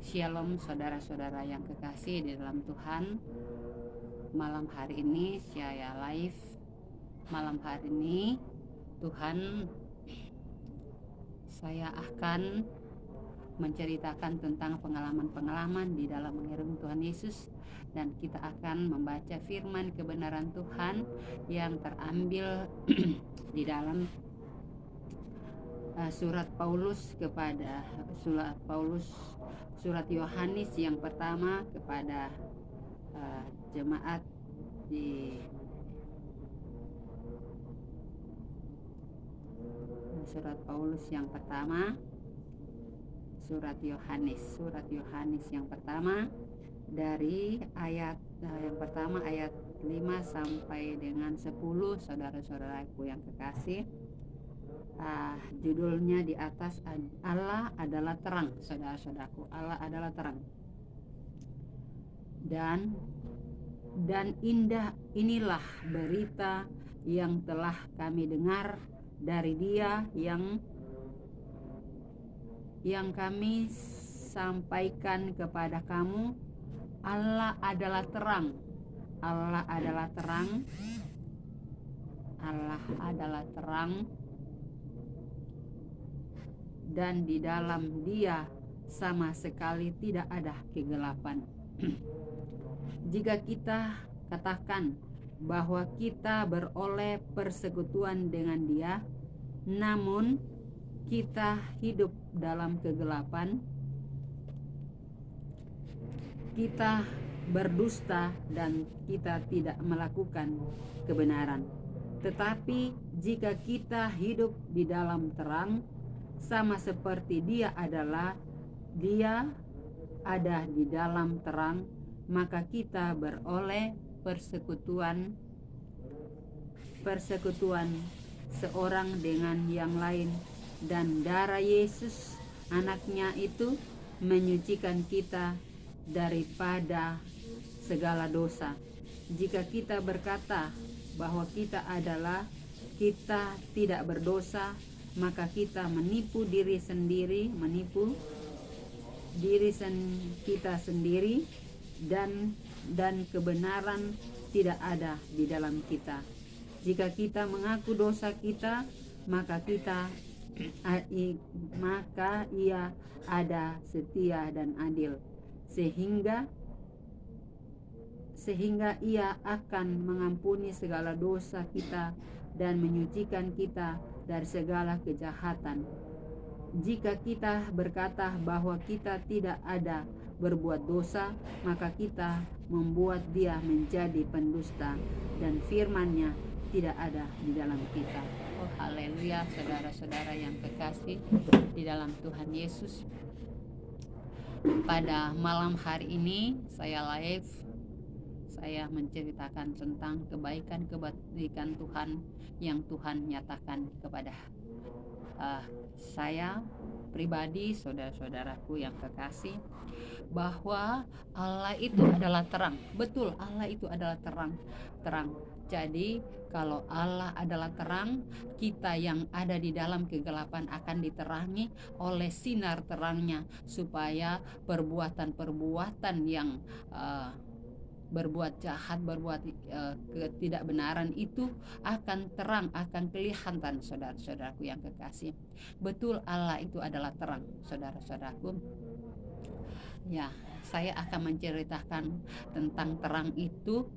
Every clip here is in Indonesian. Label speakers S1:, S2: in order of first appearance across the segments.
S1: Shalom saudara-saudara yang kekasih di dalam Tuhan. Malam hari ini saya live. Malam hari ini Tuhan, saya akan menceritakan tentang pengalaman-pengalaman di dalam mengiring Tuhan Yesus, dan kita akan membaca firman kebenaran Tuhan yang terambil di dalam surat Yohanes yang pertama kepada jemaat di surat Paulus yang pertama, surat Yohanes yang pertama dari ayat yang pertama ayat 5 sampai dengan 10. Saudara-saudaraku yang kekasih, judulnya di atas, Allah adalah terang. Saudara-saudaraku, Allah adalah terang. Dan inilah berita yang telah kami dengar dari Dia yang kami sampaikan kepada kamu. Allah adalah terang. Allah adalah terang. Allah adalah terang. Dan di dalam Dia sama sekali tidak ada kegelapan. Jika kita katakan bahwa kita beroleh persekutuan dengan Dia, namun kita hidup dalam kegelapan, kita berdusta dan kita tidak melakukan kebenaran. Tetapi jika kita hidup di dalam terang, sama seperti Dia ada di dalam terang, maka kita beroleh persekutuan seorang dengan yang lain, dan darah Yesus anaknya itu menyucikan kita daripada segala dosa. Jika kita berkata bahwa kita tidak berdosa, maka kita menipu diri kita sendiri, dan kebenaran tidak ada di dalam kita. Jika kita mengaku dosa kita, maka Ia ada setia dan adil, sehingga Ia akan mengampuni segala dosa kita dan menyucikan kita dari segala kejahatan. Jika kita berkata bahwa kita tidak ada berbuat dosa, maka kita membuat Dia menjadi pendusta, dan firman-Nya tidak ada di dalam kita. Oh haleluya, saudara-saudara yang kekasih di dalam Tuhan Yesus. Pada malam hari ini saya live, saya menceritakan tentang kebaikan Tuhan yang Tuhan nyatakan kepada saya pribadi, saudara-saudaraku yang kekasih, bahwa Allah itu adalah terang. Betul, Allah itu adalah terang. Jadi kalau Allah adalah terang, kita yang ada di dalam kegelapan akan diterangi oleh sinar terangnya, supaya perbuatan-perbuatan yang berbuat jahat, berbuat ketidakbenaran itu akan terang, akan kelihatan, saudara-saudaraku yang kekasih. Betul, Allah itu adalah terang, saudara-saudaraku. Ya, saya akan menceritakan tentang terang itu,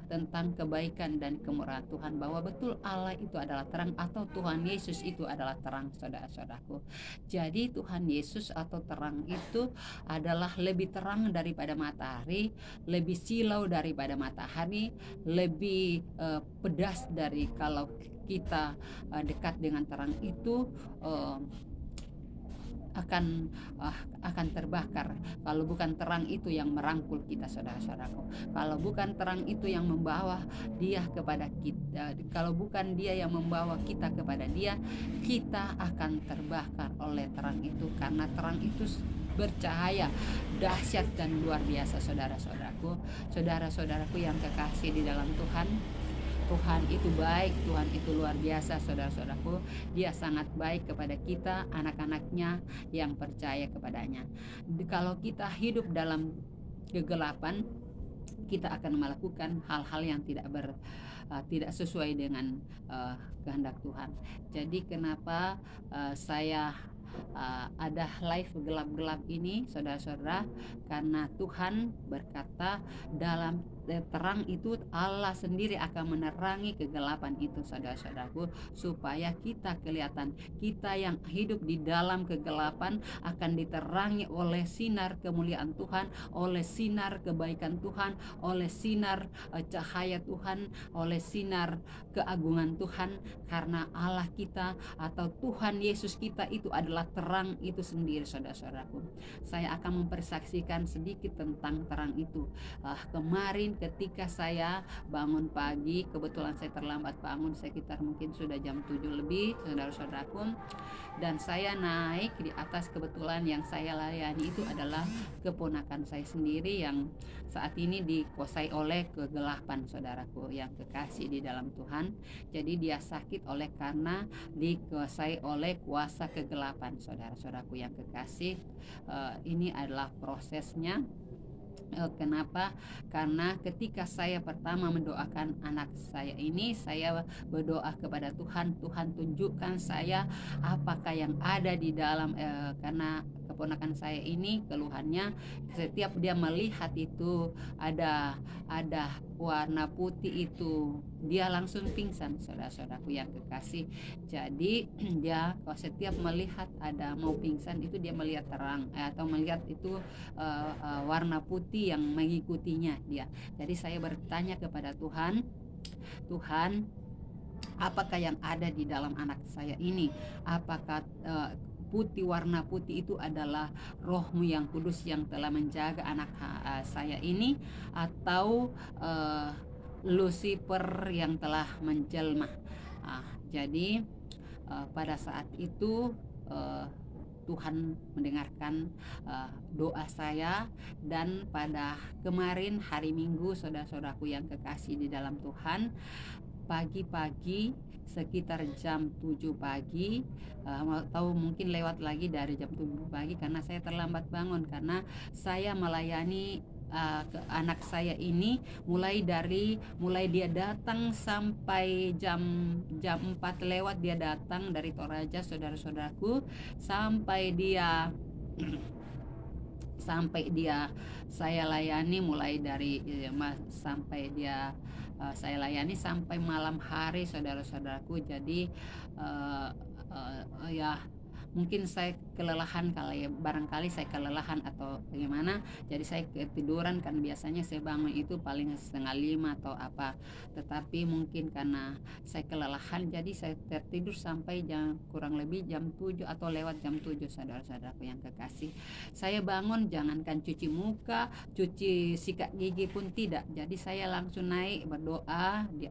S1: tentang kebaikan dan kemurahan Tuhan, bahwa betul Allah itu adalah terang, atau Tuhan Yesus itu adalah terang, saudara-saudaraku. Jadi Tuhan Yesus atau terang itu adalah lebih terang daripada matahari, lebih silau daripada matahari, lebih pedas dari kalau kita dekat dengan terang itu akan terbakar. Kalau bukan terang itu yang merangkul kita, saudara-saudaraku, kalau bukan terang itu yang membawa Dia kepada kita, kalau bukan Dia yang membawa kita kepada Dia, kita akan terbakar oleh terang itu, karena terang itu bercahaya dahsyat dan luar biasa, saudara-saudaraku yang kekasih di dalam Tuhan. Tuhan itu baik, Tuhan itu luar biasa, saudara-saudaraku. Dia sangat baik kepada kita, anak-anaknya yang percaya kepadanya. Kalau kita hidup dalam kegelapan, kita akan melakukan hal-hal yang tidak sesuai dengan kehendak Tuhan. Jadi kenapa saya ada live gelap-gelap ini, saudara-saudara, karena Tuhan berkata dalam terang itu Allah sendiri akan menerangi kegelapan itu, saudara-saudaraku, supaya kita kelihatan, kita yang hidup di dalam kegelapan akan diterangi oleh sinar kemuliaan Tuhan, oleh sinar kebaikan Tuhan, oleh sinar cahaya Tuhan, oleh sinar keagungan Tuhan, karena Allah kita atau Tuhan Yesus kita itu adalah terang itu sendiri, saudara-saudaraku. Saya akan mempersaksikan sedikit tentang terang itu. Kemarin ketika saya bangun pagi, kebetulan saya terlambat bangun sekitar mungkin sudah jam 7 lebih, saudara-saudaraku, dan saya naik di atas. Kebetulan yang saya layani itu adalah keponakan saya sendiri yang saat ini dikuasai oleh kegelapan, saudaraku yang kekasih di dalam Tuhan. Jadi dia sakit oleh karena dikuasai oleh kuasa kegelapan, saudara-saudaraku yang kekasih. Ini adalah prosesnya. Kenapa? Karena ketika saya pertama mendoakan anak saya ini, saya berdoa kepada Tuhan, Tuhan tunjukkan saya apakah yang ada di dalam, karena keponakan saya ini keluhannya setiap dia melihat itu ada warna putih itu dia langsung pingsan, saudara-saudaraku yang kekasih. Jadi dia kalau setiap melihat ada mau pingsan itu dia melihat terang, atau melihat itu warna putih yang mengikutinya dia. Jadi saya bertanya kepada Tuhan, Tuhan, apakah yang ada di dalam anak saya ini? Apakah putih, warna putih itu adalah Roh-Mu yang kudus yang telah menjaga anak saya ini, atau Lucifer yang telah menjelma? Jadi pada saat itu Tuhan mendengarkan doa saya, dan pada kemarin hari Minggu, saudara-saudaraku yang kekasih di dalam Tuhan, pagi-pagi sekitar jam 7 pagi, atau mungkin lewat lagi dari jam 7 pagi karena saya terlambat bangun, karena saya melayani ke anak saya ini mulai dia datang sampai jam 4 lewat dia datang dari Toraja, saudara-saudaraku, sampai dia saya layani mulai dari sampai dia saya layani sampai malam hari, saudara-saudaraku. Jadi ya mungkin saya kelelahan kali ya, barangkali saya kelelahan atau bagaimana, jadi saya ketiduran, kan biasanya saya bangun itu paling 4:30 atau apa, tetapi mungkin karena saya kelelahan jadi saya tertidur sampai kurang lebih jam 7 atau lewat jam 7, saudara-saudaraku yang kekasih. Saya bangun, jangankan cuci muka, cuci sikat gigi pun tidak, jadi saya langsung naik berdoa di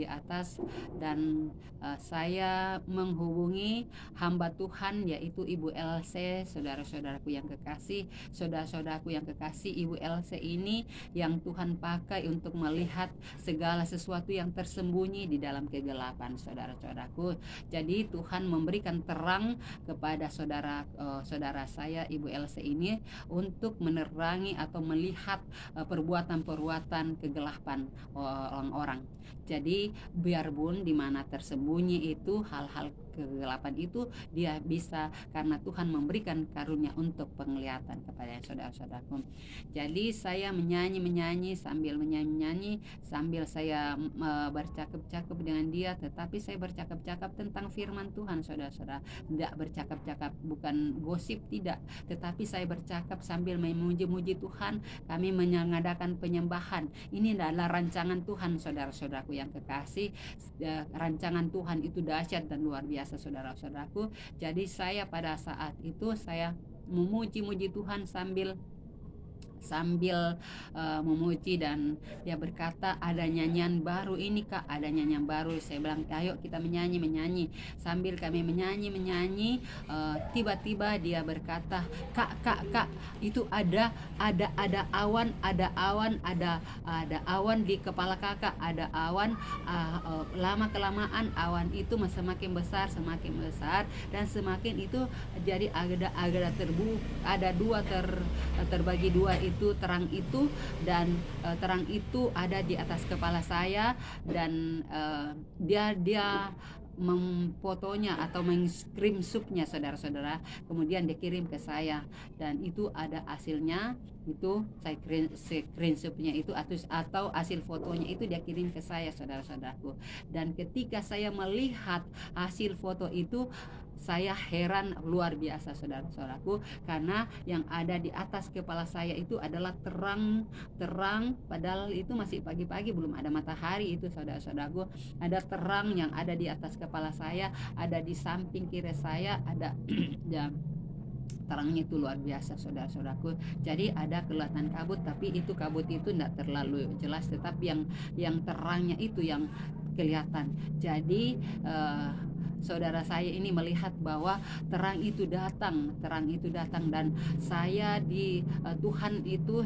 S1: atas, dan saya menghubungi hamba Tuhan yaitu Ibu LC, saudara-saudaraku yang kekasih. Saudara-saudaraku yang kekasih, Ibu LC ini yang Tuhan pakai untuk melihat segala sesuatu yang tersembunyi di dalam kegelapan, saudara-saudaraku. Jadi Tuhan memberikan terang kepada saudara saya Ibu LC ini untuk menerangi atau melihat perbuatan-perbuatan kegelapan orang-orang. Jadi biarpun di mana tersembunyi itu hal-hal kegelapan itu, dia bisa, karena Tuhan memberikan karunia untuk penglihatan kepada saudara-saudaraku. Jadi saya menyanyi sambil saya bercakap-cakap dengan dia, tetapi saya bercakap-cakap tentang firman Tuhan, saudara-saudara. Tidak bercakap-cakap, bukan gosip, tidak, tetapi saya bercakap sambil memuji-muji Tuhan. Kami mengadakan penyembahan. Ini adalah rancangan Tuhan, saudara-saudaraku yang kekasih. Rancangan Tuhan itu dahsyat dan luar biasa, saudara-saudaraku. Jadi saya pada saat itu saya memuji-muji Tuhan sambil sambil memuji, dan dia berkata, ada nyanyian baru ini Kak, ada nyanyian baru. Saya bilang, ayo kita menyanyi. Sambil kami menyanyi, tiba-tiba dia berkata, Kak, itu ada awan, ada awan di kepala Kakak, ada awan. Lama kelamaan awan itu semakin besar dan semakin itu jadi ada dua, terbagi dua itu terang itu, dan terang itu ada di atas kepala saya, dan dia memfotonya atau meng-screenshotnya saudara-saudara, kemudian dia kirim ke saya, dan itu ada hasilnya. Itu saya screenshotnya itu atau hasil fotonya itu dia kirim ke saya, saudara-saudaraku. Dan ketika saya melihat hasil foto itu, saya heran luar biasa, saudara-saudaraku, karena yang ada di atas kepala saya itu adalah terang, padahal itu masih pagi-pagi, belum ada matahari itu, saudara-saudaraku. Ada terang yang ada di atas kepala saya, ada di samping kiri saya, ada ya, terangnya itu luar biasa, saudara-saudaraku. Jadi ada kelihatan kabut, tapi itu kabut itu tidak terlalu jelas, tetapi yang terangnya itu yang kelihatan. Jadi saudara saya ini melihat bahwa terang itu datang, dan saya di Tuhan itu,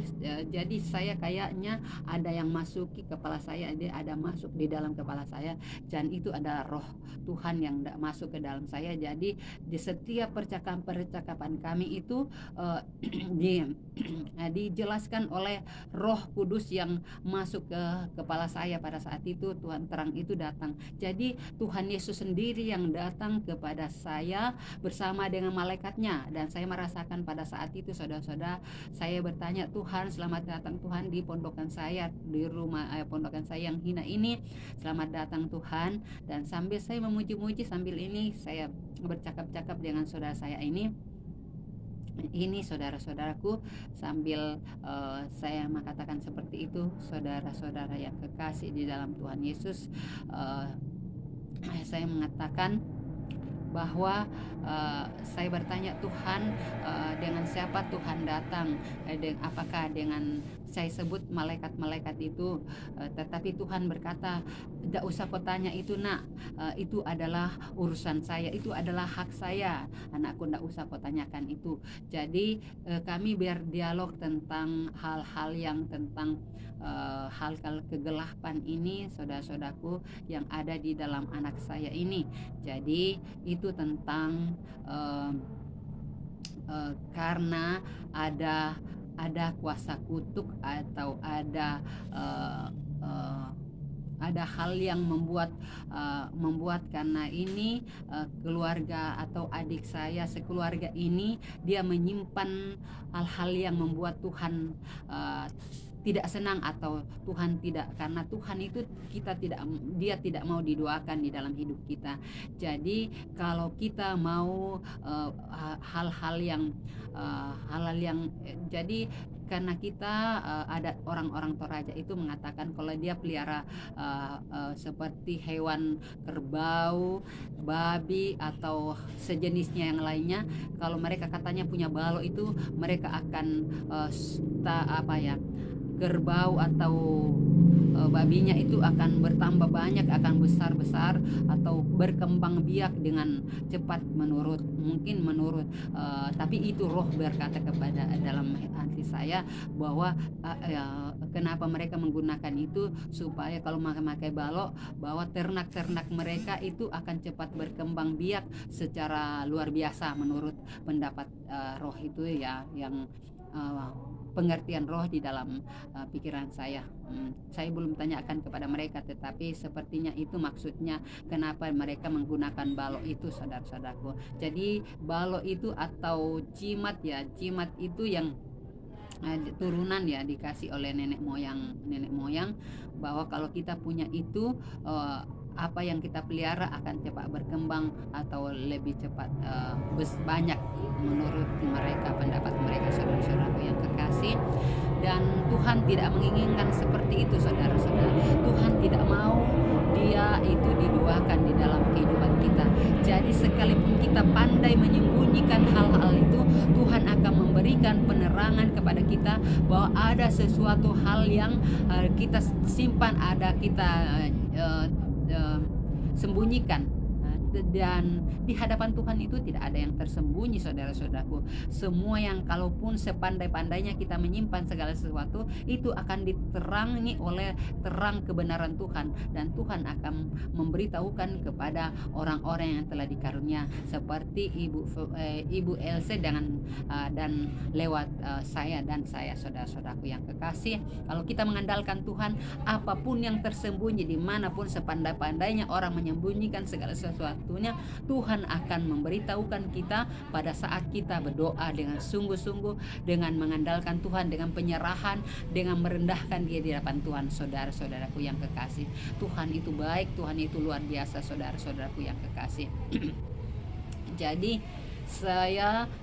S1: jadi saya kayaknya ada yang masuki kepala saya, ada masuk di dalam kepala saya, dan itu ada roh Tuhan yang masuk ke dalam saya. Jadi di setiap percakapan kami itu dijelaskan oleh Roh Kudus yang masuk ke kepala saya pada saat itu. Tuhan, terang itu datang. Jadi Tuhan Yesus sendiri yang datang kepada saya bersama dengan malaikatnya, dan saya merasakan pada saat itu, saudara-saudara, saya bertanya, Tuhan, selamat datang Tuhan di pondokan saya, di rumah pondokan saya yang hina ini, selamat datang Tuhan. Dan sambil saya memuji-muji, sambil ini saya bercakap-cakap dengan saudara saya ini, saudara-saudaraku, sambil saya mengatakan seperti itu, saudara-saudara yang kekasih di dalam Tuhan Yesus, saya mengatakan bahwa saya bertanya, Tuhan, dengan siapa Tuhan datang, apakah dengan saya sebut malaikat-malaikat itu, tetapi Tuhan berkata, tidak usah kau tanya itu nak, itu adalah urusan saya, itu adalah hak saya, anakku, tidak usah kau tanyakan itu. Jadi kami berdialog tentang hal-hal yang tentang hal-hal kegelapan ini, saudara-saudaraku, yang ada di dalam anak saya ini. Jadi itu tentang karena ada kuasa kutuk, atau ada hal yang membuat karena ini keluarga atau adik saya sekeluarga ini, dia menyimpan hal-hal yang membuat Tuhan tidak senang, atau Tuhan tidak, karena Tuhan itu dia tidak mau didoakan di dalam hidup kita. Jadi kalau kita mau hal-hal yang jadi karena kita ada orang-orang Toraja itu mengatakan kalau dia pelihara seperti hewan kerbau, babi, atau sejenisnya yang lainnya, kalau mereka katanya punya balo itu, mereka akan kerbau atau babinya itu akan bertambah banyak, akan besar-besar, atau berkembang biak dengan cepat menurut tapi itu roh berkata kepada dalam hati saya bahwa kenapa mereka menggunakan itu, supaya kalau memakai balok, bahwa ternak-ternak mereka itu akan cepat berkembang biak secara luar biasa menurut pendapat roh itu ya, yang pengertian roh di dalam pikiran saya. Saya belum tanyakan kepada mereka, tetapi sepertinya itu maksudnya kenapa mereka menggunakan balok itu, saudara-saudaraku. Jadi balok itu atau jimat itu yang turunan ya, dikasih oleh nenek moyang, bahwa kalau kita punya itu, apa yang kita pelihara akan cepat berkembang atau lebih cepat banyak menurut mereka, pendapat mereka, saudara-saudaraku yang kekasih. Dan Tuhan tidak menginginkan seperti itu, saudara-saudara. Tuhan tidak mau dia itu didoakan di dalam kehidupan kita. Jadi sekalipun kita pandai menyembunyikan hal-hal itu, Tuhan akan memberikan penerangan kepada kita bahwa ada sesuatu hal yang kita simpan, ada kita uh, uh, sembunyikan. Dan di hadapan Tuhan itu tidak ada yang tersembunyi, saudara-saudaraku. Semua yang kalaupun sepandai-pandainya kita menyimpan segala sesuatu, itu akan diterangi oleh terang kebenaran Tuhan, dan Tuhan akan memberitahukan kepada orang-orang yang telah dikarunia, seperti Ibu Else dan lewat saya, saudara-saudaraku yang kekasih. Kalau kita mengandalkan Tuhan, apapun yang tersembunyi, dimanapun sepandai-pandainya orang menyembunyikan segala sesuatunya, Tuhan akan memberitahukan kita pada saat kita berdoa dengan sungguh-sungguh, dengan mengandalkan Tuhan, dengan penyerahan, dengan merendahkan diri di hadapan Tuhan. Saudara-saudaraku yang kekasih, Tuhan itu baik, Tuhan itu luar biasa, saudara-saudaraku yang kekasih. Jadi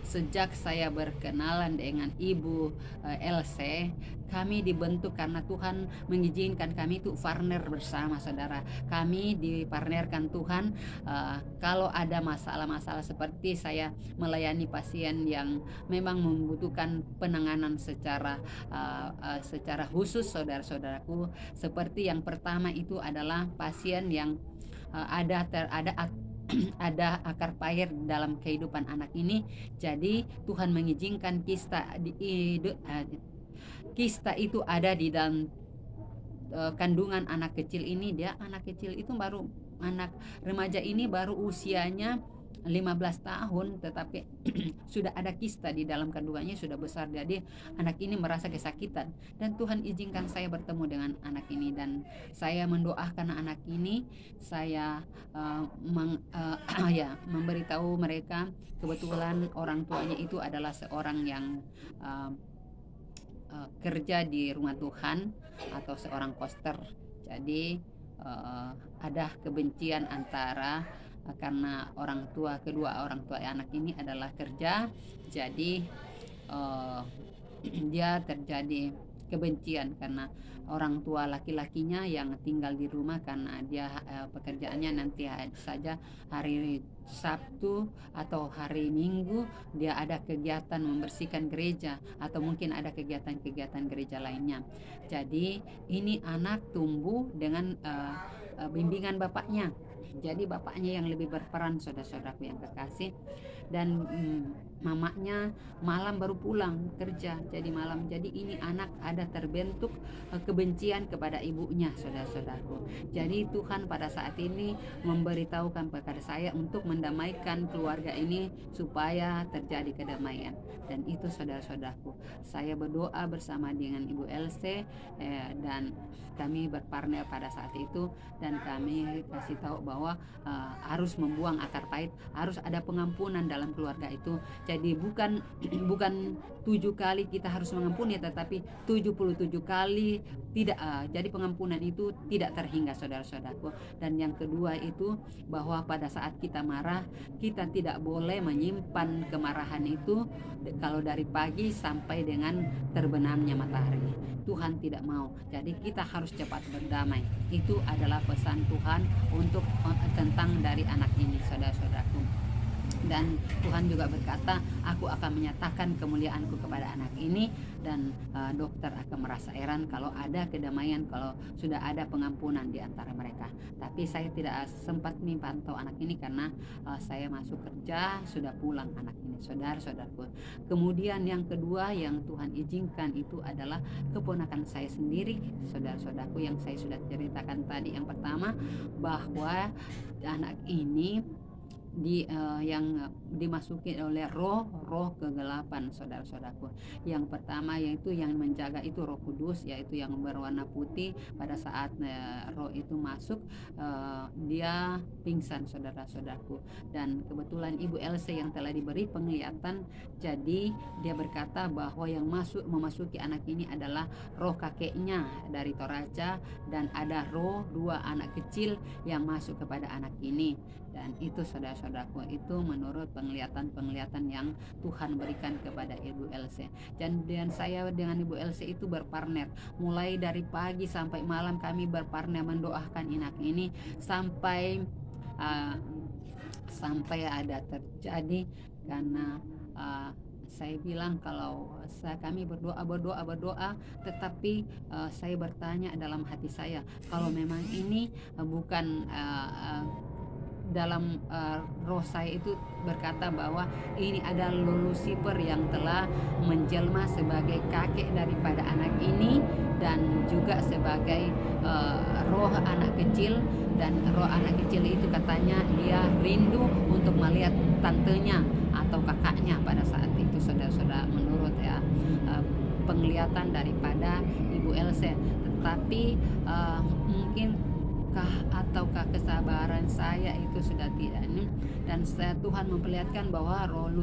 S1: sejak saya berkenalan dengan Ibu Else, kami dibentuk karena Tuhan mengizinkan kami itu partner bersama, saudara. Kami dipartnerkan Tuhan. Kalau ada masalah-masalah seperti saya melayani pasien yang memang membutuhkan penanganan secara khusus, saudara-saudaraku. Seperti yang pertama itu adalah pasien yang ada akar pahit dalam kehidupan anak ini. Jadi Tuhan mengizinkan kista itu ada di dalam kandungan anak kecil ini. Anak kecil itu anak remaja ini baru usianya 15 tahun, tetapi sudah ada kista di dalam kandungannya, sudah besar. Jadi anak ini merasa kesakitan, dan Tuhan izinkan saya bertemu dengan anak ini, dan saya mendoakan anak ini. Saya memberitahu mereka, kebetulan orang tuanya itu adalah seorang yang kerja di rumah Tuhan atau seorang koster. Jadi ada kebencian antara karena kedua orang tua anak ini adalah kerja. Jadi dia terjadi kebencian karena orang tua laki-lakinya yang tinggal di rumah, karena dia pekerjaannya nanti saja hari Sabtu atau hari Minggu dia ada kegiatan membersihkan gereja, atau mungkin ada kegiatan-kegiatan gereja lainnya. Jadi ini anak tumbuh dengan bimbingan bapaknya. Jadi bapaknya yang lebih berperan, saudara-saudaraku yang kekasih. Dan mamanya malam baru pulang kerja, jadi malam. Jadi ini anak ada terbentuk kebencian kepada ibunya, saudara-saudaraku. Jadi Tuhan pada saat ini memberitahukan kepada saya untuk mendamaikan keluarga ini supaya terjadi kedamaian. Dan itu, saudara-saudaraku, saya berdoa bersama dengan Ibu Else, dan kami berpartner pada saat itu, dan kami kasih tahu bahwa harus membuang akar pahit, harus ada pengampunan dalam keluarga itu. Jadi bukan 7 kali kita harus mengampuni, tetapi 77 kali tidak. Jadi pengampunan itu tidak terhingga, saudara-saudaraku. Dan yang kedua itu bahwa pada saat kita marah, kita tidak boleh menyimpan kemarahan itu kalau dari pagi sampai dengan terbenamnya matahari. Tuhan tidak mau. Jadi kita harus cepat berdamai. Itu adalah pesan Tuhan tentang dari anak ini, saudara-saudaraku. Dan Tuhan juga berkata, aku akan menyatakan kemuliaanku kepada anak ini, dan dokter akan merasa heran kalau ada kedamaian, kalau sudah ada pengampunan di antara mereka. Tapi saya tidak sempat memantau anak ini karena saya masuk kerja, sudah pulang anak ini, saudara-saudaraku. Kemudian yang kedua yang Tuhan izinkan itu adalah keponakan saya sendiri, saudara-saudaraku, yang saya sudah ceritakan tadi. Yang pertama, bahwa anak ini yang dimasuki oleh roh kegelapan, saudara-saudaraku. Yang pertama yaitu yang menjaga itu Roh Kudus, yaitu yang berwarna putih. Pada saat roh itu masuk, dia pingsan, saudara-saudaraku. Dan kebetulan Ibu Else yang telah diberi penglihatan, jadi dia berkata bahwa yang memasuki anak ini adalah roh kakeknya dari Toraja, dan ada roh 2 anak kecil yang masuk kepada anak ini. Dan itu, saudara-saudaraku, itu menurut penglihatan yang Tuhan berikan kepada Ibu Else. Dan saya dengan Ibu Else itu berpartner. Mulai dari pagi sampai malam kami berpartner mendoakan anak ini sampai ada terjadi, karena Saya bilang kalau kami berdoa, tetapi saya bertanya dalam hati saya, kalau memang ini bukan dalam roh saya itu berkata bahwa ini adalah Lucifer yang telah menjelma sebagai kakek daripada anak ini, dan juga sebagai roh anak kecil. Dan roh anak kecil itu katanya dia rindu untuk melihat tantenya atau kakaknya pada saat itu, saudara-saudara, menurut eh, penglihatan daripada Ibu Else. Tetapi mungkin ataukah kesabaran saya itu sudah tidak ini, dan Tuhan memperlihatkan bahwa roh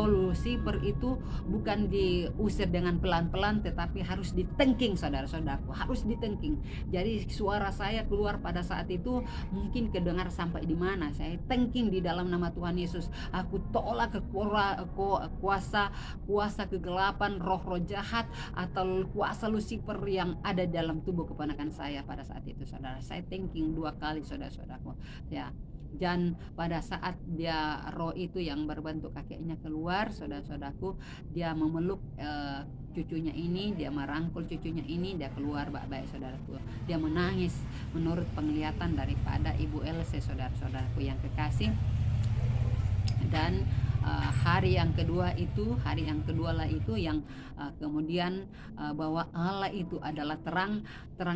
S1: Lucifer itu bukan diusir dengan pelan-pelan, tetapi harus ditengking, saudara-saudaraku, harus ditengking. Jadi suara saya keluar pada saat itu mungkin kedengar sampai di mana. Saya tengking di dalam nama Tuhan Yesus. Aku tolak kuasa kegelapan, roh-roh jahat atau kuasa Lucifer yang ada dalam tubuh keponakan saya pada saat itu, saudara. Saya thinking 2 kali, saudara-saudaraku, ya. Dan pada saat dia roh itu yang berbentuk kakeknya keluar, saudara-saudaraku, dia memeluk cucunya ini, dia merangkul cucunya ini, dia keluar baik-baik, saudaraku. Dia menangis menurut penglihatan daripada Ibu Else, saudara-saudaraku yang kekasih. Dan hari yang kedua lah itu yang kemudian bahwa Allah itu adalah terang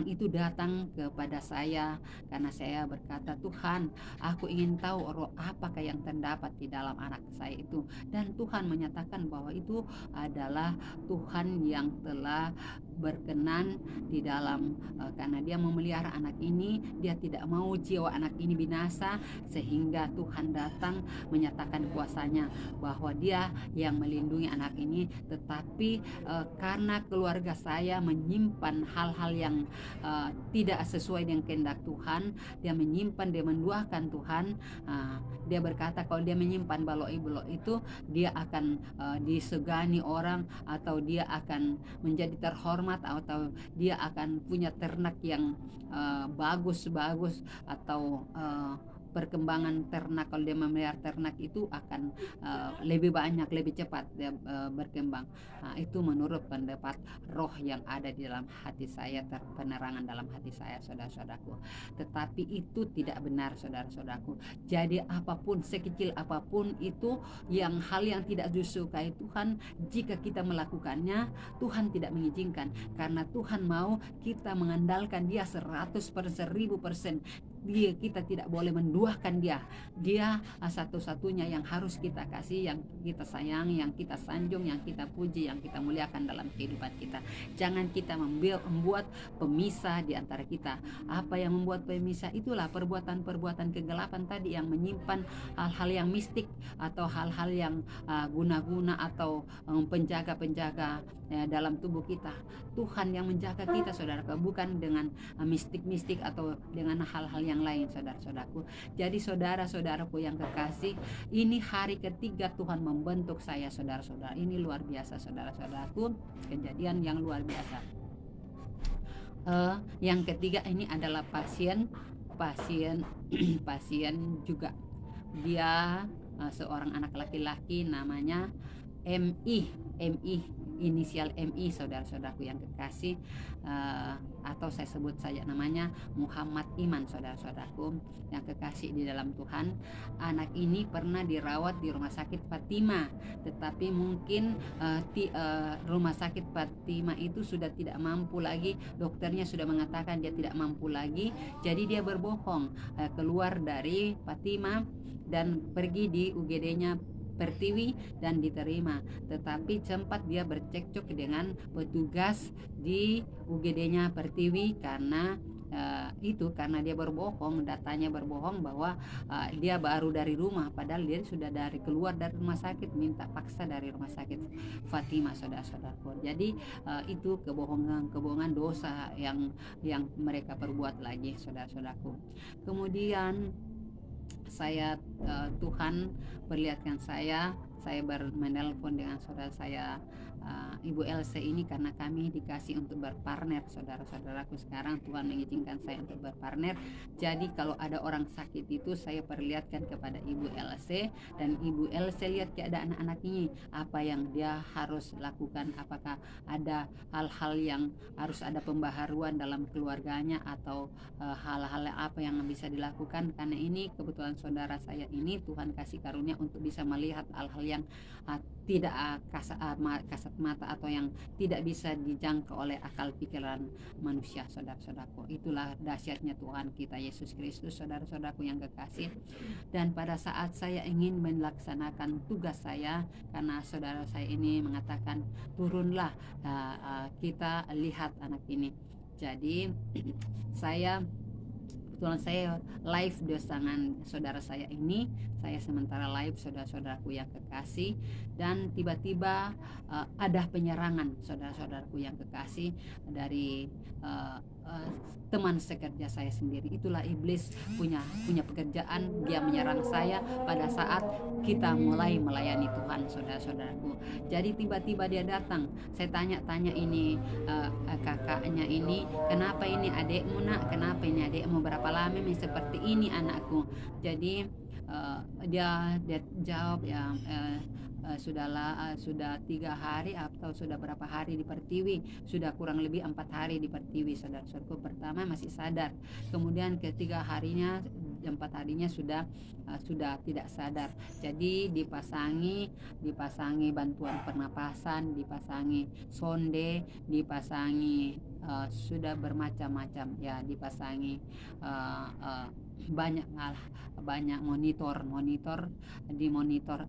S1: itu datang kepada saya, karena saya berkata, Tuhan, aku ingin tahu roh apakah yang terdapat di dalam anak saya itu. Dan Tuhan menyatakan bahwa itu adalah Tuhan yang telah berkenan di dalam karena dia memelihara anak ini, dia tidak mau jiwa anak ini binasa, sehingga Tuhan datang menyatakan kuasanya bahwa dia yang melindungi anak ini. Tetapi karena keluarga saya menyimpan hal-hal yang tidak sesuai dengan kehendak Tuhan, dia menyimpan, dia menduakan Tuhan. Dia berkata kalau dia menyimpan balok-balok itu, dia akan disegani orang, atau dia akan menjadi terhormat, atau dia akan punya ternak yang bagus-bagus, atau perkembangan ternak, kalau dia memelihara ternak itu akan lebih banyak, lebih cepat dia berkembang. Itu menurut pendapat roh yang ada di dalam hati saya, penerangan dalam hati saya, saudara-saudaraku. Tetapi itu tidak benar, saudara-saudaraku. Jadi apapun, sekecil apapun itu, hal yang tidak disukai Tuhan, jika kita melakukannya, Tuhan tidak mengizinkan, karena Tuhan mau kita mengandalkan dia 100%, 1000%. Kita tidak boleh menduakan dia satu-satunya yang harus kita kasih, yang kita sayangi, yang kita sanjung, yang kita puji, yang kita muliakan dalam kehidupan kita. Jangan kita membuat pemisah di antara kita. Apa yang membuat pemisah? Itulah perbuatan-perbuatan kegelapan tadi, yang menyimpan hal-hal yang mistik, atau hal-hal yang guna-guna, atau penjaga-penjaga dalam tubuh kita. Tuhan yang menjaga kita, saudara, bukan dengan mistik-mistik atau dengan hal-hal yang lain, saudara-saudaraku. Jadi saudara-saudaraku yang kekasih, ini hari ketiga Tuhan membentuk saya, saudara-saudara. Ini luar biasa, saudara-saudaraku, kejadian yang luar biasa. Yang ketiga ini adalah pasien juga. Dia seorang anak laki-laki, namanya MI, inisial MI, saudara-saudaraku yang kekasih, atau saya sebut saja namanya Muhammad Iman, saudara-saudaraku yang kekasih di dalam Tuhan. Anak ini pernah dirawat di rumah sakit Fatima, tetapi mungkin rumah sakit Fatima itu sudah tidak mampu lagi, dokternya sudah mengatakan dia tidak mampu lagi. Jadi dia berbohong, keluar dari Fatima dan pergi di UGD-nya Pertiwi dan diterima. Tetapi sempat dia bercekcok dengan petugas di UGD-nya Pertiwi, karena karena dia berbohong, datanya berbohong bahwa dia baru dari rumah, padahal dia sudah keluar dari rumah sakit, minta paksa dari rumah sakit Fatima, saudara-saudaraku. Jadi itu kebohongan dosa yang mereka perbuat lagi, saudara-saudaraku. Kemudian Tuhan perlihatkan saya saya menelpon dengan saudara saya, Ibu LC ini, karena kami dikasih untuk berpartner, saudara-saudaraku. Sekarang Tuhan mengizinkan saya untuk berpartner. Jadi kalau ada orang sakit itu saya perlihatkan kepada Ibu LC, dan Ibu LC lihat keadaan anak ini, apa yang dia harus lakukan, apakah ada hal-hal yang harus ada pembaharuan dalam keluarganya, atau hal-hal apa yang bisa dilakukan. Karena ini kebetulan saudara saya ini Tuhan kasih karunia untuk bisa melihat hal-hal yang tidak kasat mata, atau yang tidak bisa dijangkau oleh akal pikiran manusia, saudara-saudaraku. Itulah dahsyatnya Tuhan kita Yesus Kristus, saudara-saudaraku yang kekasih. Dan pada saat saya ingin melaksanakan tugas saya, karena saudara saya ini mengatakan, turunlah, kita lihat anak ini. Jadi saya kebetulan saya live dengan saudara saya ini, saya sementara live, saudara-saudaraku yang kekasih, dan tiba-tiba ada penyerangan, saudara-saudaraku yang kekasih, dari teman sekerja saya sendiri. Itulah iblis punya pekerjaan, dia menyerang saya pada saat kita mulai melayani Tuhan, saudara-saudaraku. Jadi tiba-tiba dia datang, saya tanya-tanya ini kakaknya ini, kenapa ini adekmu nak, kenapa ini adekmu, berapa lama ini seperti ini anakku. Jadi dia jawab, ya sudah 3 hari atau sudah berapa hari di Pertiwi, sudah kurang lebih 4 hari di Pertiwi, saudara-saudaraku. Pertama masih sadar, kemudian ketiga harinya, 4 harinya sudah tidak sadar. Jadi dipasangi bantuan pernapasan, dipasangi sonde, dipasangi sudah bermacam-macam ya, dipasangi banyak monitor,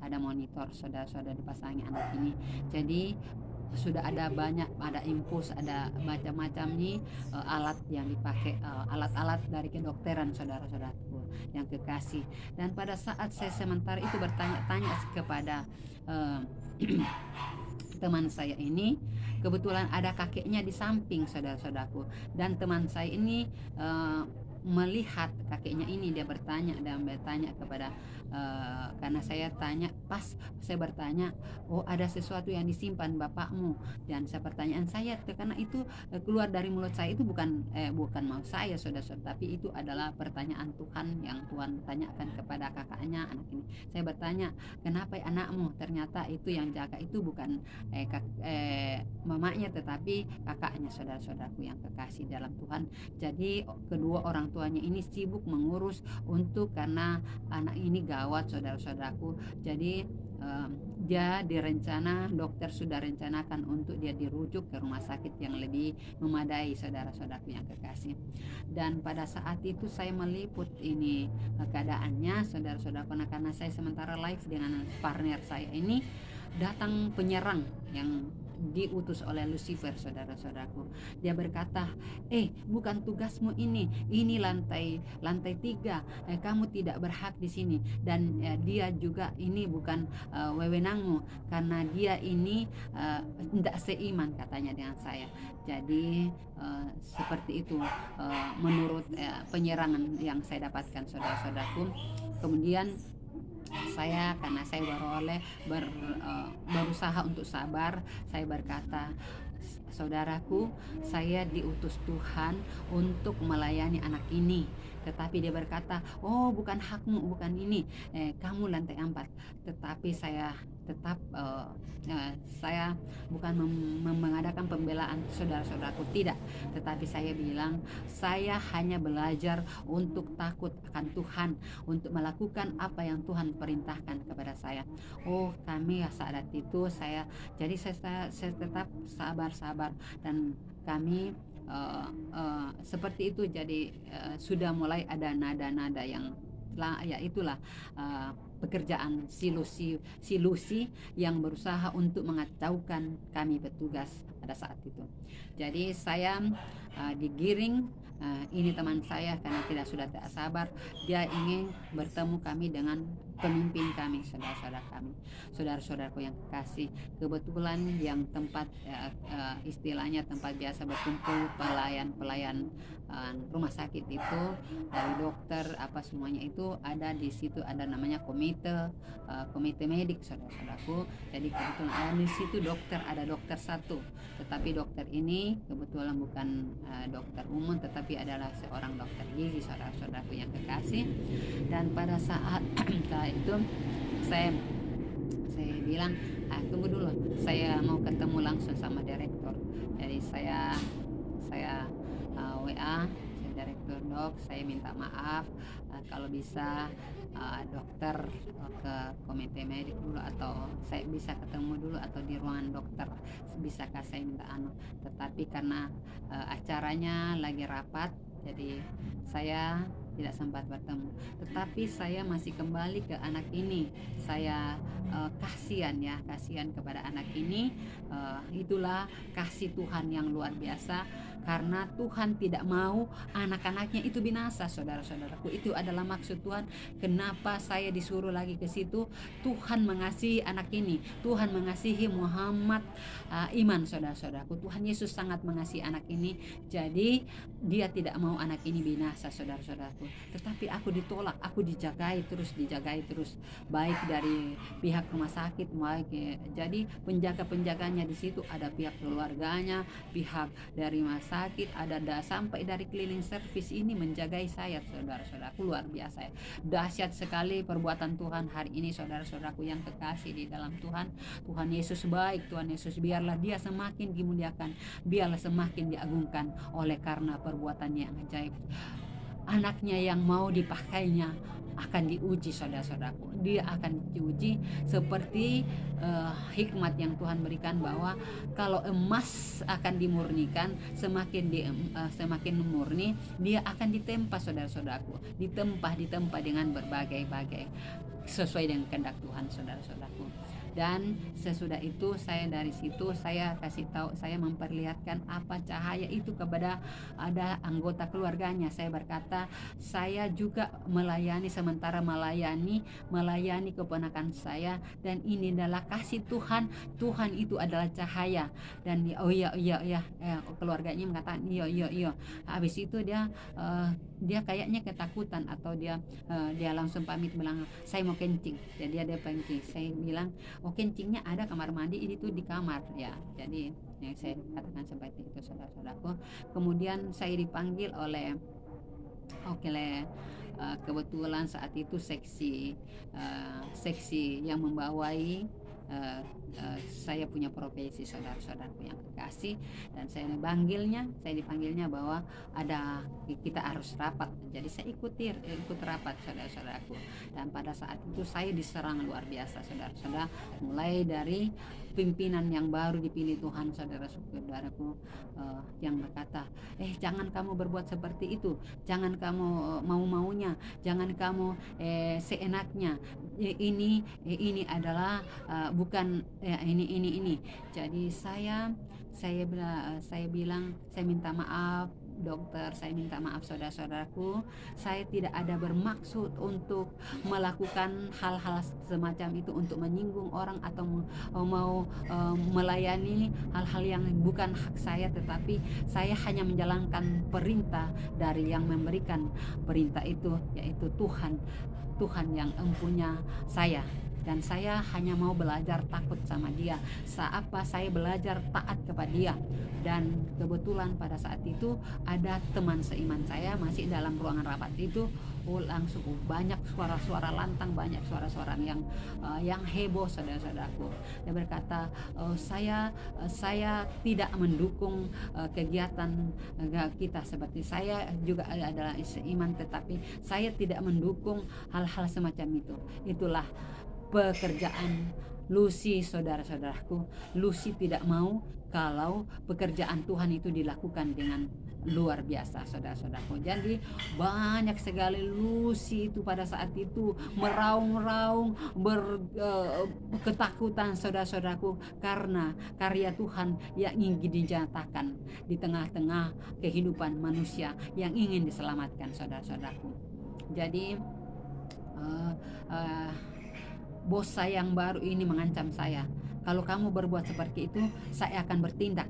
S1: ada monitor, saudara-saudara, dipasangi anak ini. Jadi sudah ada infus, ada macam-macam nih alat yang dipakai, alat-alat dari kedokteran, saudara-saudaraku yang kekasih. Dan pada saat saya sementara itu bertanya-tanya kepada teman saya ini, kebetulan ada kakeknya di samping, saudara-saudaraku, dan teman saya ini melihat kakeknya ini, dia bertanya kepada karena saya bertanya, oh ada sesuatu yang disimpan bapakmu, dan pertanyaan saya, karena itu keluar dari mulut saya itu bukan mau saya, saudara-saudara, tapi itu adalah pertanyaan Tuhan yang Tuhan tanyakan kepada kakaknya anak ini. Saya bertanya, kenapa anakmu? Ternyata itu yang jaga itu bukan mamanya, tetapi kakaknya, saudara-saudaraku yang kekasih dalam Tuhan. Jadi kedua orang tuanya ini sibuk mengurus karena anak ini gawat, saudara-saudaraku. Jadi dia dokter sudah rencanakan untuk dia dirujuk ke rumah sakit yang lebih memadai, saudara-saudaraku yang kekasih. Dan pada saat itu saya meliput ini keadaannya, saudara-saudaraku, karena saya sementara live dengan partner saya ini, datang penyerang yang diutus oleh Lucifer, saudara-saudaraku. Dia berkata, bukan tugasmu ini lantai 3, kamu tidak berhak di sini, dan dia juga ini bukan wewenangmu, karena dia ini tidak seiman, katanya, dengan saya. Jadi seperti itu menurut penyerangan yang saya dapatkan, saudara-saudaraku. Kemudian karena saya berusaha untuk sabar, saya berkata, saudaraku, saya diutus Tuhan untuk melayani anak ini. Tetapi dia berkata, oh bukan hakmu, bukan ini, kamu lantai 4. Tetapi saya tetap saya bukan mengadakan pembelaan, saudara-saudaraku, tidak. Tetapi saya bilang, saya hanya belajar untuk takut akan Tuhan, untuk melakukan apa yang Tuhan perintahkan kepada saya. Kami saat itu saya tetap sabar, dan kami seperti itu. Jadi sudah mulai ada nada-nada yang itulah pekerjaan silusi yang berusaha untuk mengacaukan kami petugas pada saat itu. Jadi saya digiring, ini teman saya karena sudah tidak sabar, dia ingin bertemu kami dengan pemimpin kami, saudara-saudara kami, saudara-saudaraku yang kekasih. Kebetulan yang tempat istilahnya tempat biasa berkumpul pelayan-pelayan rumah sakit itu, dari dokter apa semuanya itu ada di situ, ada namanya komite medik, saudara-saudaraku. Jadi kebetulan ada di situ dokter, ada dokter satu, tetapi dokter ini kebetulan bukan dokter umum, tetapi adalah seorang dokter gizi, saudara-saudaraku yang kekasih. Dan pada saat itu saya bilang, tunggu dulu, saya mau ketemu langsung sama direktur. Jadi saya WA direktur, dok, saya minta maaf, kalau bisa dokter ke komite medik dulu, atau saya bisa ketemu dulu atau di ruangan dokter, bisakah saya minta tetapi karena acaranya lagi rapat, jadi saya tidak sempat bertemu. Tetapi saya masih kembali ke anak ini. Saya kasihan kepada anak ini. Itulah kasih Tuhan yang luar biasa, karena Tuhan tidak mau anak-anaknya itu binasa, saudara-saudaraku. Itu adalah maksud Tuhan. Kenapa saya disuruh lagi ke situ? Tuhan mengasihi anak ini, Tuhan mengasihi Muhammad Iman, saudara-saudaraku. Tuhan Yesus sangat mengasihi anak ini, jadi dia tidak mau anak ini binasa, saudara-saudaraku. Tetapi aku ditolak, aku dijagai terus, baik dari pihak rumah sakit, jadi penjaga-penjaganya di situ, ada pihak keluarganya, pihak dari rumah sakit, ada sampai dari cleaning service ini menjagai saya, saudara-saudaraku. Luar biasa ya, dahsyat sekali perbuatan Tuhan hari ini, saudara-saudaraku yang kekasih di dalam Tuhan. Tuhan Yesus baik, Tuhan Yesus, biarlah dia semakin dimuliakan, biarlah semakin diagungkan oleh karena perbuatannya yang ajaib. Anaknya yang mau dipakainya akan diuji, saudara-saudaraku. Dia akan diuji seperti hikmat yang Tuhan berikan, bahwa kalau emas akan dimurnikan, semakin murni dia akan ditempa, saudara-saudaraku. Ditempa dengan berbagai-bagai sesuai dengan kehendak Tuhan, saudara-saudaraku. Dan sesudah itu saya dari situ saya kasih tahu, saya memperlihatkan apa cahaya itu kepada ada anggota keluarganya. Saya berkata, saya juga melayani, sementara melayani keponakan saya, dan ini adalah kasih Tuhan. Tuhan itu adalah cahaya. Dan iya, keluarganya mengatakan iya. Habis itu dia kayaknya ketakutan, atau dia langsung pamit bilang, saya mau kencing. Jadi dia kencing. Saya bilang, kencingnya ada kamar mandi, ini tuh di kamar ya. Jadi yang saya katakan seperti itu, saudara-saudaraku. Kemudian saya dipanggil oleh kebetulan saat itu seksi yang membawai saya punya profesi, saudara-saudaraku yang kekasih. Dan saya dipanggilnya bahwa kita harus rapat. Jadi saya ikut rapat, saudara-saudaraku. Dan pada saat itu saya diserang luar biasa, saudara-saudara, mulai dari pimpinan yang baru dipilih Tuhan, saudara-saudaraku, yang berkata, jangan kamu berbuat seperti itu, jangan kamu mau-maunya, jangan kamu seenaknya, ini adalah bukan ini. Jadi saya bilang, saya minta maaf dokter, saya minta maaf saudara-saudaraku, saya tidak ada bermaksud untuk melakukan hal-hal semacam itu untuk menyinggung orang atau mau melayani hal-hal yang bukan hak saya, tetapi saya hanya menjalankan perintah dari yang memberikan perintah itu, yaitu Tuhan yang empunya saya. Dan saya hanya mau belajar takut sama dia. Saya belajar taat kepada dia. Dan kebetulan pada saat itu ada teman seiman saya masih dalam ruangan rapat itu. Langsung banyak suara-suara lantang, banyak suara-suara yang heboh, saudara-saudaraku. Dia berkata, saya tidak mendukung kegiatan kita, seperti saya juga adalah seiman, tetapi saya tidak mendukung hal-hal semacam itu. Itulah pekerjaan Lucy, saudara-saudaraku. Lucy tidak mau kalau pekerjaan Tuhan itu dilakukan dengan luar biasa, saudara-saudaraku. Jadi banyak sekali Lucy itu pada saat itu meraung-raung, ketakutan, saudara-saudaraku, karena karya Tuhan yang ingin dinyatakan di tengah-tengah kehidupan manusia yang ingin diselamatkan, saudara-saudaraku. Jadi eh, eh, bos saya yang baru ini mengancam saya. Kalau kamu berbuat seperti itu, saya akan bertindak.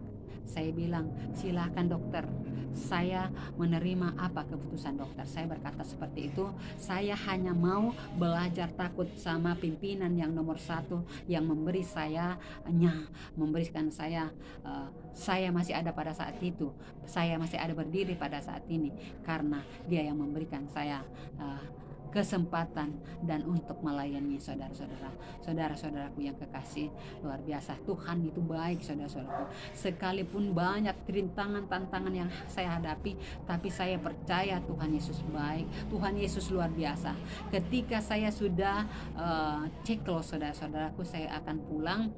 S1: Saya bilang, silakan dokter. Saya menerima apa keputusan dokter. Saya berkata seperti itu. Saya hanya mau belajar takut sama pimpinan yang nomor satu yang memberikan saya masih ada pada saat itu. Saya masih ada berdiri pada saat ini karena dia yang memberikan saya kesempatan dan untuk melayani saudara-saudaraku yang kekasih. Luar biasa, Tuhan itu baik saudara-saudaraku. Sekalipun banyak rintangan tantangan yang saya hadapi, tapi saya percaya Tuhan Yesus baik, Tuhan Yesus luar biasa. Ketika saya sudah ceklos saudara-saudaraku, saya akan pulang.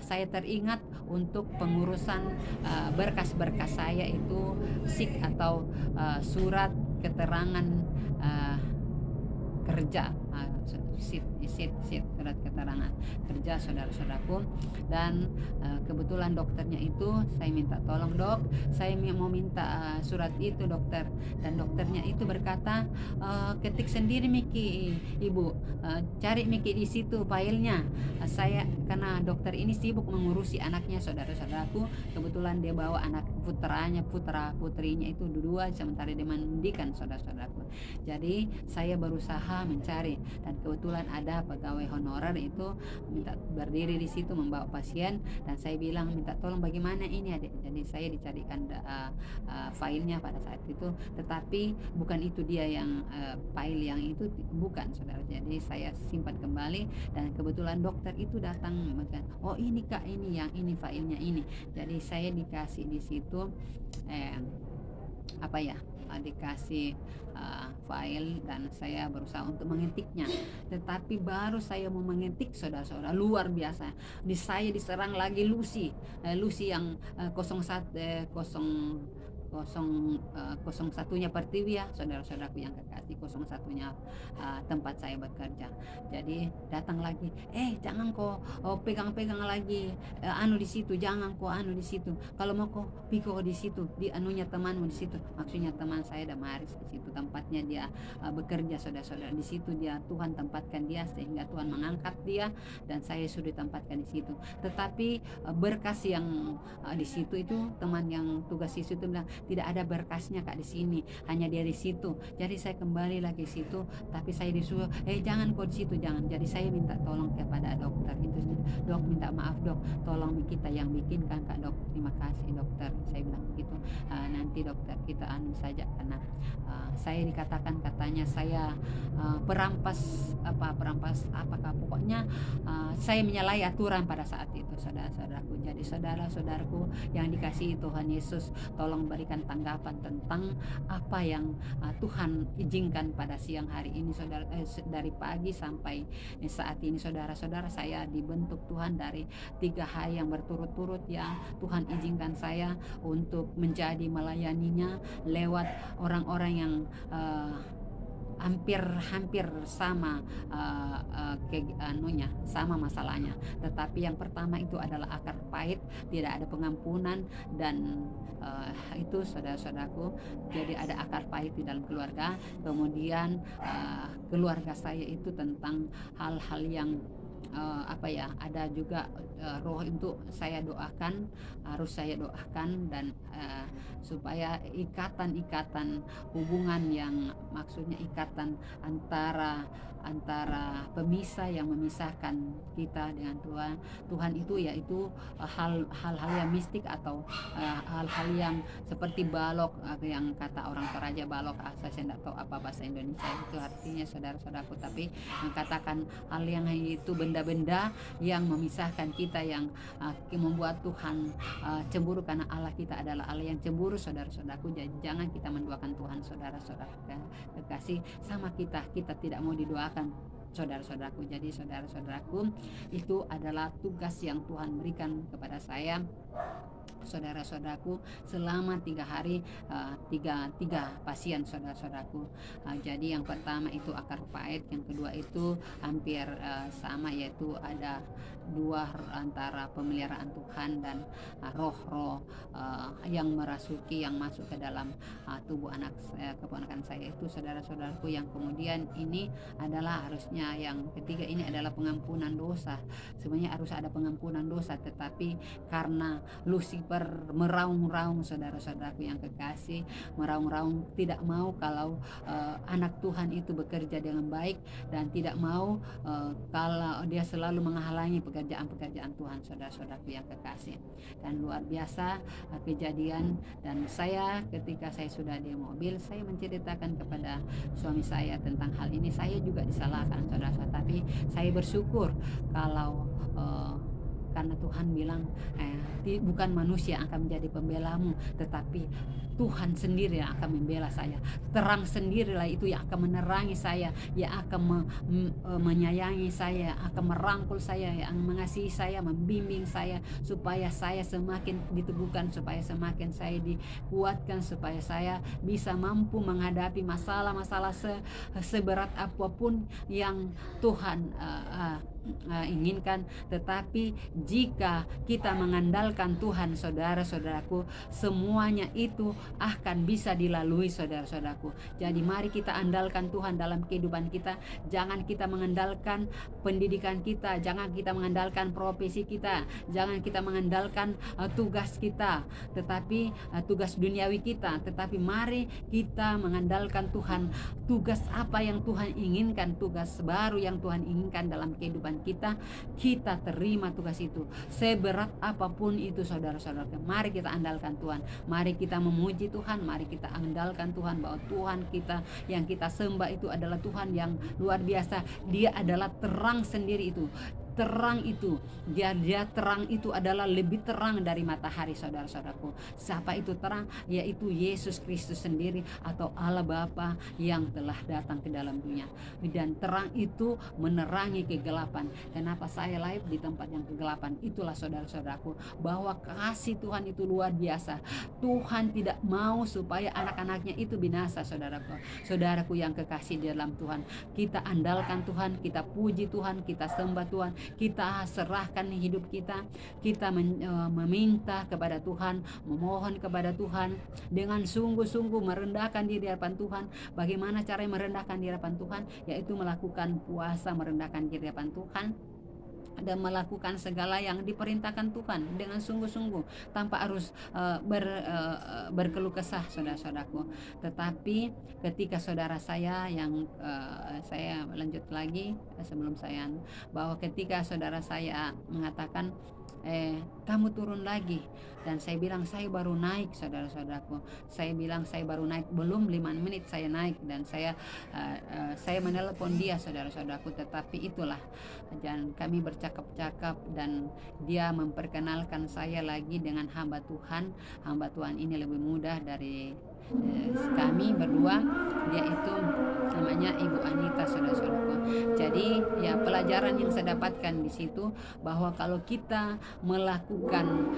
S1: Saya teringat untuk pengurusan berkas-berkas saya itu SIK atau surat keterangan kerja, surat keterangan kerja saudara-saudaraku. Dan kebetulan dokternya itu saya minta tolong, dok, saya mau minta surat itu dokter. Dan dokternya itu berkata, ketik sendiri Miki ibu, cari Miki di situ filenya. Saya karena dokter ini sibuk mengurusi anaknya saudara-saudaraku. Kebetulan dia bawa anak putra putrinya itu dua, sementara dia mandikan saudara-saudaraku. Jadi saya berusaha mencari, dan kebetulan ada pegawai honorer itu minta berdiri di situ membawa pasien, dan saya bilang minta tolong bagaimana ini adik. Jadi saya dicarikan filenya pada saat itu, tetapi bukan itu dia yang file yang itu bukan saudara. Jadi saya simpan kembali, dan kebetulan dokter itu datang, oh ini kak, ini yang ini filenya ini. Jadi saya dikasih di situ dikasih file, dan saya berusaha untuk mengetiknya. Tetapi baru saya mau mengetik saudara-saudara, luar biasa, saya diserang lagi Lucy yang 01-nya Pertiwi ya saudara-saudaraku yang kekasih, 01-nya tempat saya bekerja. Jadi datang lagi, jangan kok pegang-pegang lagi di situ, jangan kok di situ, kalau mau kok piko di situ, di anunya temanmu di situ. Maksudnya teman saya Damaris di situ tempatnya dia bekerja saudara-saudara. Di situ dia Tuhan tempatkan dia, sehingga Tuhan mengangkat dia, dan saya sudah tempatkan di situ. Tetapi berkas yang di situ itu, teman yang tugas di situ bilang tidak ada berkasnya kak di sini, hanya dia di situ. Jadi saya kembali lagi situ, tapi saya disuruh jangan kok di situ, jangan. Jadi saya minta tolong kepada dokter itu, dok minta maaf dok, tolong kita yang bikinkan kak dok, terima kasih dokter, saya bilang begitu. Nanti dokter kita saja, karena saya dikatakan katanya saya perampas apakah pokoknya saya menyalahi aturan pada saat itu saudara-saudaraku. Jadi saudara-saudaraku yang dikasihi Tuhan Yesus, tolong berikan tanggapan tentang apa yang Tuhan izinkan pada siang hari ini saudara. Dari pagi sampai saat ini saudara-saudara, saya dibentuk Tuhan dari 3 hari yang berturut-turut ya. Tuhan izinkan saya untuk menjadi melayaninya lewat orang-orang yang hampir sama sama masalahnya. Tetapi yang pertama itu adalah akar pahit, tidak ada pengampunan, dan itu saudara-saudaraku. Jadi ada akar pahit di dalam keluarga. Kemudian keluarga saya itu tentang hal-hal yang ada juga roh itu harus saya doakan, dan supaya ikatan hubungan yang maksudnya ikatan antara pemisah yang memisahkan kita dengan Tuhan itu, yaitu hal-hal yang mistik atau hal-hal yang seperti balok, yang kata orang Toraja balok, saya tidak tahu apa bahasa Indonesia itu artinya saudara-saudaraku, tapi mengatakan hal yang itu benda-benda yang memisahkan kita, yang membuat Tuhan cemburu, karena Allah kita adalah Allah yang cemburu saudara-saudaraku. Jadi jangan kita menduakan Tuhan saudara-saudara kekasih sama kita tidak mau didoakan saudara-saudaraku. Jadi saudara-saudaraku, itu adalah tugas yang Tuhan berikan kepada saya saudara-saudaraku, selama 3 hari, tiga pasien saudara-saudaraku. Jadi yang pertama itu akar pahit, yang kedua itu hampir sama, yaitu ada dua antara pemeliharaan Tuhan dan roh-roh yang merasuki, yang masuk ke dalam tubuh keponakan saya itu saudara-saudaraku. Yang kemudian ini adalah harusnya, yang ketiga ini adalah pengampunan dosa. Sebenarnya harus ada pengampunan dosa, tetapi karena Lucifer meraung-raung, saudara-saudaraku yang kekasih, meraung-raung tidak mau kalau anak Tuhan itu bekerja dengan baik, dan tidak mau kalau dia selalu menghalangi pekerjaan-pekerjaan Tuhan, saudara-saudaraku yang kekasih. Dan luar biasa kejadian, dan saya ketika saya sudah di mobil, saya menceritakan kepada suami saya tentang hal ini. Saya juga disalahkan, saudara-saudara, tapi saya bersyukur kalau karena Tuhan bilang bukan manusia yang akan menjadi pembelamu, tetapi Tuhan sendiri yang akan membela saya. Terang sendirilah itu yang akan menerangi saya, yang akan menyayangi saya, akan merangkul saya, yang mengasihi saya, membimbing saya, supaya saya semakin diteguhkan, supaya semakin saya dikuatkan, supaya saya bisa mampu menghadapi masalah-masalah seberat apapun yang Tuhan inginkan. Tetapi jika kita mengandalkan Tuhan, saudara-saudaraku, semuanya itu akan bisa dilalui, saudara-saudaraku. Jadi mari kita andalkan Tuhan dalam kehidupan kita. Jangan kita mengandalkan pendidikan kita, jangan kita mengandalkan profesi kita, jangan kita mengandalkan tugas kita, tetapi tugas duniawi kita. Tetapi mari kita mengandalkan Tuhan. Tugas apa yang Tuhan inginkan, tugas baru yang Tuhan inginkan dalam kehidupan kita, kita terima tugas itu seberat apapun itu, saudara-saudara. Mari kita andalkan Tuhan, mari kita memuji Tuhan, mari kita andalkan Tuhan, bahwa Tuhan kita yang kita sembah itu adalah Tuhan yang luar biasa. Dia adalah terang sendiri itu. Terang itu, dia terang itu adalah lebih terang dari matahari, saudara-saudaraku. Siapa itu terang? Yaitu Yesus Kristus sendiri, atau Allah Bapa yang telah datang ke dalam dunia. Dan terang itu menerangi kegelapan. Kenapa saya live di tempat yang kegelapan? Itulah, saudara-saudaraku, bahwa kasih Tuhan itu luar biasa. Tuhan tidak mau supaya anak-anaknya itu binasa, saudaraku. Saudaraku yang kekasih di dalam Tuhan, kita andalkan Tuhan, kita puji Tuhan, kita sembah Tuhan, kita serahkan hidup kita, kita meminta kepada Tuhan, memohon kepada Tuhan dengan sungguh-sungguh, merendahkan diri di hadapan Tuhan. Bagaimana cara merendahkan diri di hadapan Tuhan? Yaitu melakukan puasa, merendahkan diri di hadapan Tuhan, dan melakukan segala yang diperintahkan Tuhan dengan sungguh-sungguh, tanpa harus berkeluh kesah, saudara-saudaraku. Tetapi ketika saudara saya yang saya lanjut lagi sebelum saya, bahwa ketika saudara saya mengatakan kamu turun lagi, dan saya bilang saya baru naik, saudara-saudaraku. Saya bilang saya baru naik, belum 5 menit saya naik, dan saya menelepon dia, saudara-saudaraku. Tetapi itulah, dan kami bercakap-cakap, dan dia memperkenalkan saya lagi dengan hamba Tuhan. Hamba Tuhan ini lebih mudah dari kami berdua, yaitu namanya Ibu Anita, saudara-saudaraku. Jadi ya, pelajaran yang saya dapatkan di situ, bahwa kalau kita melakukan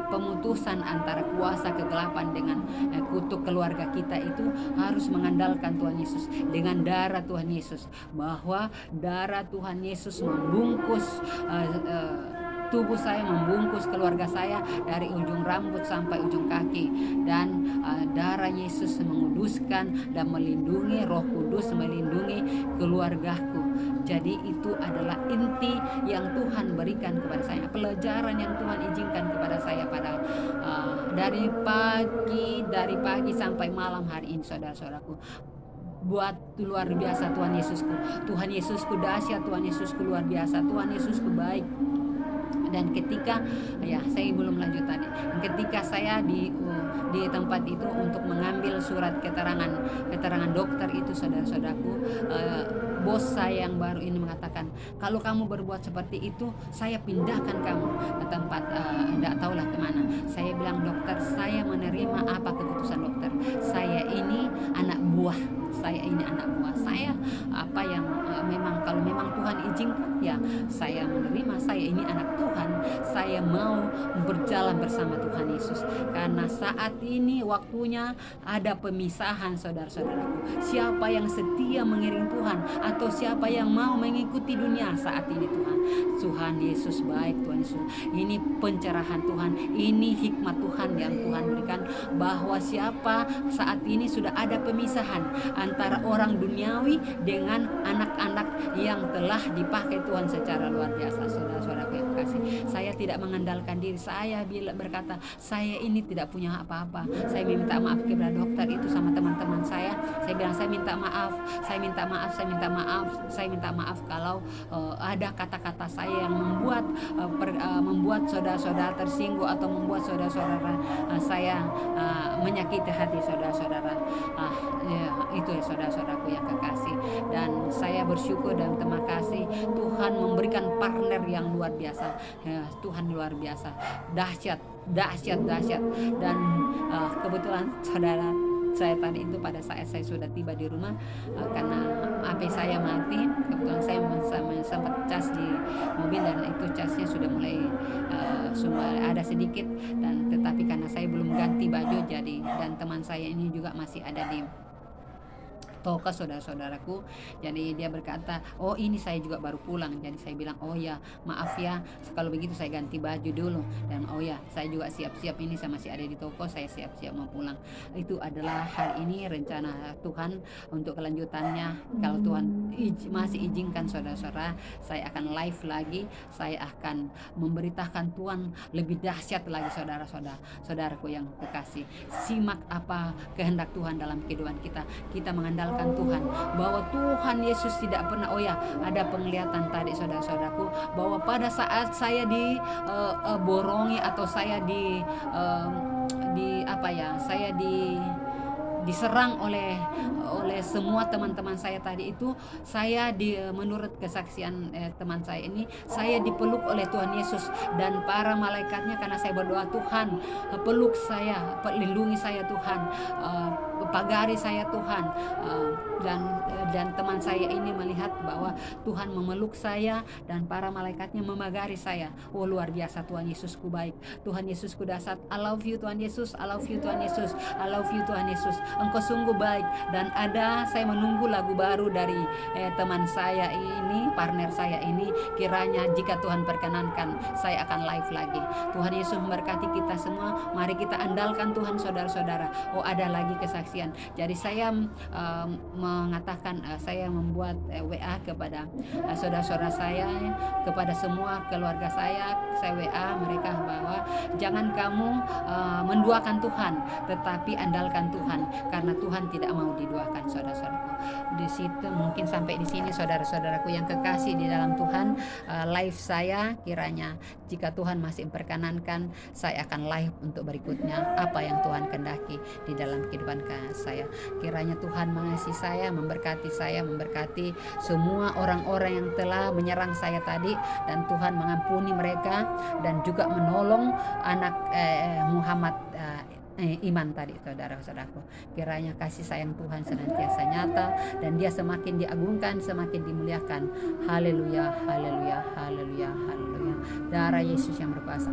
S1: pemutusan antara kuasa kegelapan dengan kutuk keluarga kita, itu harus mengandalkan Tuhan Yesus, dengan darah Tuhan Yesus, bahwa darah Tuhan Yesus membungkus tubuh saya, membungkus keluarga saya dari ujung rambut sampai ujung kaki, dan darah Yesus menguduskan dan melindungi, Roh Kudus melindungi keluargaku. Jadi itu adalah inti yang Tuhan berikan kepada saya, pelajaran yang Tuhan izinkan kepada saya pada dari pagi sampai malam hari ini, saudara-saudaraku. Buat luar biasa Tuhan Yesusku. Tuhan Yesusku dahsyat, Tuhan Yesusku luar biasa, Tuhan Yesusku baik. Dan ketika saya belum lanjut tadi, ketika saya di tempat itu untuk mengambil surat keterangan dokter itu, saudara-saudaraku, bos saya yang baru ini mengatakan, kalau kamu berbuat seperti itu, saya pindahkan kamu ke tempat tidak tahulah kemana. Saya bilang, dokter, saya menerima apa keputusan dokter. Saya ini anak buah, saya ini anak buah. Saya apa yang memang kalau memang Tuhan izinkan ya saya menerima. Saya ini anak Tuhan. Saya mau berjalan bersama Tuhan Yesus. Karena saat ini waktunya ada pemisahan, saudara-saudaraku. Siapa yang setia mengiring Tuhan atau siapa yang mau mengikuti dunia saat ini Tuhan. Tuhan Yesus baik, Tuhan Yesus. Ini pencerahan Tuhan, ini hikmat Tuhan yang Tuhan berikan, bahwa siapa saat ini sudah ada pemisahan antara orang duniawi dengan anak-anak yang telah dipakai Tuhan secara luar biasa. Saudara-saudaraku yang kasih, saya tidak mengandalkan diri. Saya bila berkata saya ini tidak punya apa-apa, saya minta maaf kepada dokter itu sama teman-teman saya bilang saya minta maaf, saya minta maaf, saya minta maaf, saya minta maaf kalau ada kata-kata saya yang membuat saudara-saudara tersinggung atau membuat saudara-saudara saya menyakiti hati saudara-saudara. Ya, itu ya saudara-saudaraku yang kekasih, dan saya bersyukur dan terima kasih Tuhan memberikan partner yang luar biasa. Ya, Tuhan luar biasa, dahsyat. Dan kebetulan saudara saya tadi itu pada saat saya sudah tiba di rumah, karena HP saya mati, kebetulan saya sempat cas di mobil dan itu casnya sudah mulai ada sedikit, dan tetapi karena saya belum ganti baju jadi, dan teman saya ini juga masih ada di toko saudara-saudaraku. Jadi dia berkata, oh ini saya juga baru pulang. Jadi saya bilang, oh ya maaf ya, kalau begitu saya ganti baju dulu. Dan oh ya saya juga siap-siap, ini saya masih ada di toko, saya siap-siap mau pulang. Itu adalah hal ini rencana Tuhan untuk kelanjutannya. Kalau Tuhan masih izinkan saudara-saudara, saya akan live lagi. Saya akan memberitakan Tuhan lebih dahsyat lagi saudaraku yang kekasih. Simak apa kehendak Tuhan dalam kehidupan kita. Kita mengandalkan Tuhan, bahwa Tuhan Yesus tidak pernah, oh ya ada penglihatan tadi saudara-saudaraku, bahwa pada saat saya diborongi atau saya diserang oleh semua teman-teman saya tadi itu, saya menurut kesaksian teman saya ini, saya dipeluk oleh Tuhan Yesus dan para malaikatnya, karena saya berdoa, Tuhan peluk saya, lindungi saya Tuhan, pagari saya Tuhan, dan teman saya ini melihat bahwa Tuhan memeluk saya dan para malaikatnya memagari saya. Oh luar biasa, Tuhan Yesusku baik, Tuhan Yesusku dahsyat. I love you Tuhan Yesus, I love you Tuhan Yesus, I love you Tuhan Yesus, Engkau sungguh baik. Dan saya menunggu lagu baru dari teman saya ini, partner saya ini. Kiranya jika Tuhan perkenankan, saya akan live lagi. Tuhan Yesus memberkati kita semua. Mari kita andalkan Tuhan saudara-saudara. Oh ada lagi kesaksian. Jadi saya mengatakan, saya membuat WA kepada saudara-saudara saya, kepada semua keluarga saya WA mereka bahwa jangan kamu menduakan Tuhan, tetapi andalkan Tuhan, karena Tuhan tidak mau diduakan saudara-saudaraku. Di situ mungkin sampai di sini saudara-saudaraku yang kekasih di dalam Tuhan, live saya, kiranya jika Tuhan masih memperkenankan, saya akan live untuk berikutnya apa yang Tuhan kehendaki di dalam kehidupan saya. Kiranya Tuhan mengasihi saya, memberkati semua orang-orang yang telah menyerang saya tadi, dan Tuhan mengampuni mereka dan juga menolong anak Muhammad Iman tadi saudara-saudaraku. Kiranya kasih sayang Tuhan senantiasa nyata dan dia semakin diagungkan, semakin dimuliakan. Haleluya, haleluya, haleluya, haleluya. Darah Yesus yang berkuasa.